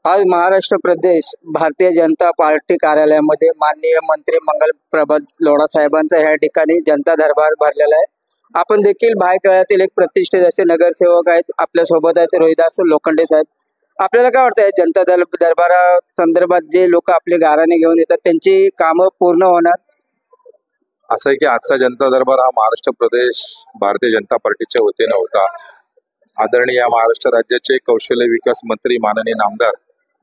आज महाराष्ट्र प्रदेश भारतीय जनता पार्टी कार्यालयामध्ये माननीय मंत्री मंगल प्रभात लोढा साहेबांचा ह्या ठिकाणी जनता दरबार भरलेला आहे। आपण देखील भायखळ्यातील एक प्रतिष्ठित असे नगरसेवक आहेत, आपल्या सोबत आहेत रोहिदास लोखंडे साहेब। आपल्याला काय वाटतं जनता दरबारा संदर्भात जे लोक आपले गाऱ्हाणे घेऊन येतात त्यांची कामं पूर्ण होणार? असं आहे की आजचा जनता दरबार हा महाराष्ट्र प्रदेश भारतीय जनता पार्टीच्या वतीने होता। आदरणीय महाराष्ट्र राज्याचे कौशल्य विकास मंत्री माननीय नामदार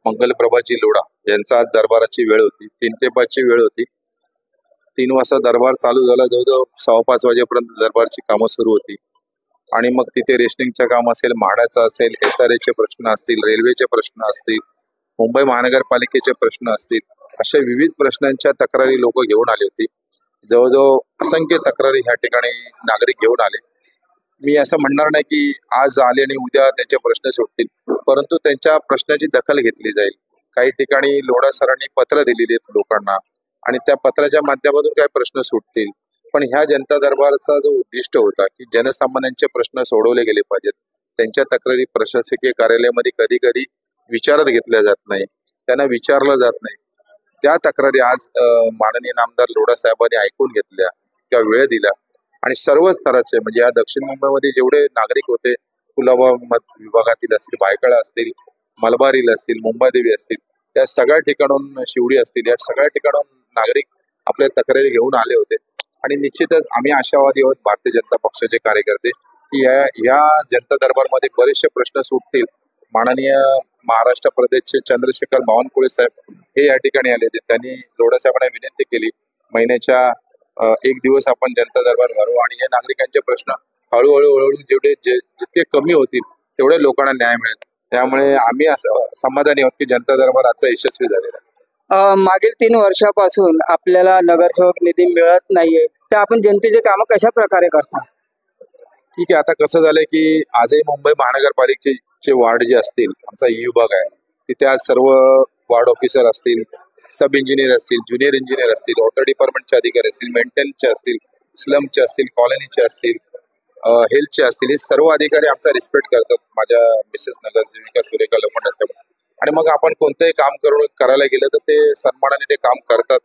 मंगल प्रभाजी लोढा यांचा आज दरबाराची वेळ होती। 3 ते 5 ची वेळ होती। 3 वाजता दरबार चालू झाला, जवळजवळ 5:15 वाजेपर्यंत दरबारची कामं सुरू होती। आणि मग तिथे रेशनिंगचं काम असेल, म्हाडाचं असेल, SRA प्रश्न असतील, रेल्वेचे प्रश्न असतील, मुंबई महानगरपालिकेचे प्रश्न असतील, अशा विविध प्रश्नांच्या तक्रारी लोक घेऊन आली होती। जवळजवळ असंख्य तक्रारी ह्या ठिकाणी नागरिक घेऊन आले। मी असं म्हणणार नाही की आज आले आणि उद्या त्यांचे प्रश्न सुटतील, परंतु त्यांच्या प्रश्नाची दखल घेतली जाईल। काही ठिकाणी लोढा सरांनी पत्र दिलेली आहेत लोकांना आणि त्या पत्राच्या माध्यमातून काही प्रश्न सुटतील। पण ह्या जनता दरबारचा जो उद्दिष्ट होता की जनसामान्यांचे प्रश्न सोडवले गेले पाहिजेत, त्यांच्या तक्रारी प्रशासकीय कार्यालयामध्ये कधी कधी विचारात घेतल्या जात नाही, त्यांना विचारलं जात नाही। त्या तक्रारी आज माननीय नामदार लोढा साहेबांनी ऐकून घेतल्या, त्या वेळ दिला आणि सर्व स्तराचे म्हणजे या दक्षिण मुंबईमध्ये जेवढे नागरिक होते, कुलाबा विभागातील असतील, भायखळा असतील, मलबारील असतील, मुंबादेवी असतील, या सगळ्या ठिकाणून शिवडी असतील, या सगळ्या ठिकाणून नागरिक आपल्या तक्रारी घेऊन आले होते। आणि निश्चितच आम्ही आशावादी आहोत भारतीय जनता पक्षाचे कार्यकर्ते की या जनता दरबारमध्ये बरेचसे प्रश्न सुटतील। माननीय महाराष्ट्र प्रदेशचे चंद्रशेखर बावनकुळे साहेब हे या ठिकाणी आले होते। त्यांनी लोढा साहेबांना विनंती केली, महिन्याच्या 1 दिवस आपण जनता दरबार भरू आणि या नागरिकांचे प्रश्न हळूहळू जितके कमी होतील तेवढे लोकांना न्याय मिळेल। त्यामुळे आम्ही असं समाधानी आहोत की जनता दरबार आजचा यशस्वी झालेला आहे। मागील 3 वर्षापासून आपल्याला नगरसेवक निधी मिळत नाहीये, तर आपण जनतेचे काम कशा प्रकारे करता? ठीक आहे, आता कसं झालंय की आजही मुंबई महानगरपालिकेचे वार्ड जे असतील, आमचा विभाग आहे, तिथे आज सर्व वार्ड ऑफिसर असतील, सब इंजिनियर असतील, ज्युनियर इंजिनियर असतील, वॉटर डिपार्टमेंटचे अधिकारी असतील, मेंटेनचे असतील, स्लमचे असतील, कॉलनीचे असतील, हेल्थचे असतील, हे सर्व अधिकारी आमचा रिस्पेक्ट करतात। माझ्या मिसेस नगरसेविका सुरेखा लोखंडे असतात आणि मग आपण कोणतंही काम करायला गेलं तर ते सन्मानाने ते काम करतात।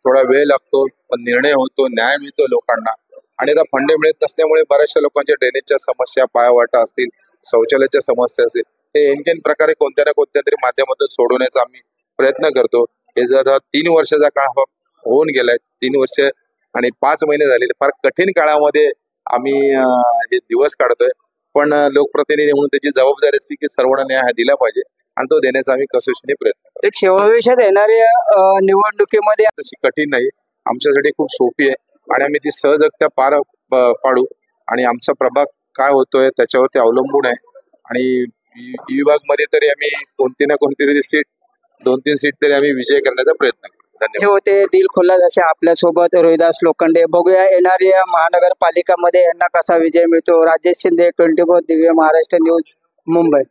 थोडा वेळ लागतो पण निर्णय होतो, न्याय मिळतो लोकांना। आणि आता फंडे मिळत नसल्यामुळे बऱ्याचशा लोकांच्या ड्रेनेजच्या समस्या, पायवाटा असतील, शौचालयाच्या समस्या असतील, ते एनकेन प्रकारे कोणत्या ना कोणत्या तरी माध्यमातून सोडवण्याचा आम्ही प्रयत्न करतो। हे जर 3 वर्षाचा काळ होऊन गेलाय, 3 वर्ष आणि 5 महिने झालेले, फार कठीण काळामध्ये आम्ही हे दिवस काढतोय। पण लोकप्रतिनिधी म्हणून त्याची जबाबदारी असते की सर्वांना न्याय दिला पाहिजे आणि तो देण्याचा आम्ही कसोशीने प्रयत्न करतो। एक शेवटच्या येणाऱ्या निवडणुकीमध्ये तशी कठीण नाही, आमच्यासाठी खूप सोपी आहे आणि आम्ही ती सहजगत्या पार पाडू आणि आमचा प्रभाग काय होतोय त्याच्यावरती अवलंबून आहे। आणि विभागमध्ये तरी आम्ही कोणती ना कोणती तरी सीट, 2-3 सीट तरी आम्ही विजय करण्याचा प्रयत्न करू। धन्यवाद। हे होते दिल खुल्ला जसे आपल्या सोबत रोहिदास लोखंडे। बघूया येणाऱ्या महानगरपालिकामध्ये यांना कसा विजय मिळतो। राजेश शिंदे, 24 दिव्य महाराष्ट्र न्यूज, मुंबई।